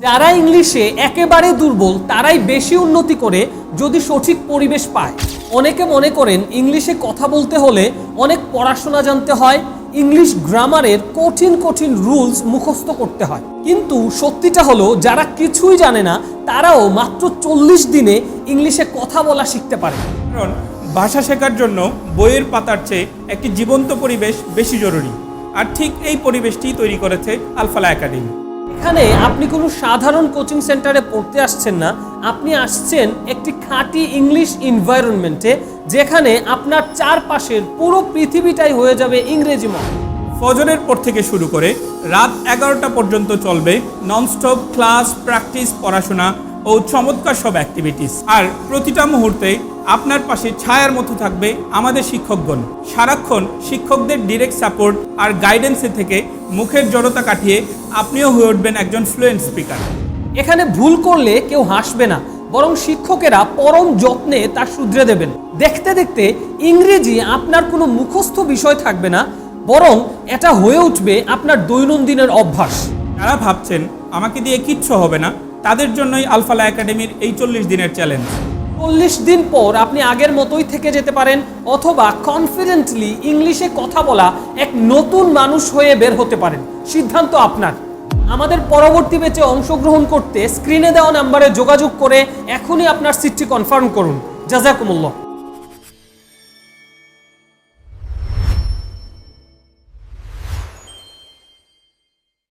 যারা ইংলিশে একেবারে দুর্বল তারাই বেশি উন্নতি করে যদি সঠিক পরিবেশ পায়। অনেকে মনে করেন ইংলিশে কথা বলতে হলে অনেক পড়াশোনা জানতে হয়, ইংলিশ গ্রামারের কঠিন কঠিন রুলস মুখস্থ করতে হয়। কিন্তু সত্যিটা হলো যারা কিছুই জানে না তারাও মাত্র 40 দিনে ইংলিশে কথা বলা শিখতে পারে। কারণ ভাষা শেখার জন্য বইয়ের পাতার চেয়ে একটি জীবন্ত পরিবেশ বেশি জরুরি, আর ঠিক এই পরিবেশটি তৈরি করেছে আল-ফালাহ একাডেমি। এখানে আপনি কোনো সাধারণ কোচিং সেন্টারে পড়তে আসছেন না, আপনি আসছেন একটি খাঁটি ইংলিশ এনভায়রনমেন্টে, যেখানে আপনার চারপাশের পুরো পৃথিবীটাই হয়ে যাবে ইংরেজিময়। ফজরের পর থেকে শুরু করে রাত 11টা পর্যন্ত চলবে ননস্টপ ক্লাস, প্র্যাকটিস, পড়াশোনা ও চমৎকার সব অ্যাক্টিভিটিস। আর প্রতিটা মুহূর্তে আপনার পাশে ছায়ার মতো থাকবে আমাদের শিক্ষকগণ। সারাক্ষণ শিক্ষকদের ডিরেক্ট সাপোর্ট আর গাইডেন্সে থেকে মুখের জড়তা কাটিয়ে আপনিও হয়ে উঠবেন একজন ফ্লুয়েন্ট স্পিকার। এখানে ভুল করলে কেউ হাসবে না, বরং শিক্ষকেরা পরম যত্নে তা শুধরে দেবেন। দেখতে দেখতে ইংরেজি আপনার কোনো মুখস্থ বিষয় থাকবে না, বরং এটা হয়ে উঠবে আপনার দৈনন্দিনের অভ্যাস। যারা ভাবছেন আমাকে দিয়ে কিচ্ছু হবে না, তাদের জন্যই আল-ফালাহ একাডেমির এই 40 দিনের চ্যালেঞ্জ। 40 দিন পর আপনি আগের মতোই থেকে যেতে পারেন, অথবা কনফিডেন্টলি ইংলিশে কথা বলা এক নতুন মানুষ হয়ে বের হতে পারেন। সিদ্ধান্ত আপনার। আমাদের পরবর্তী ব্যাচে অংশগ্রহণ করতে স্ক্রিনে দেওয়া নাম্বারে যোগাযোগ করে এখনই আপনার সিটটি কনফার্ম করুন। জাযাকুমুল্লাহ।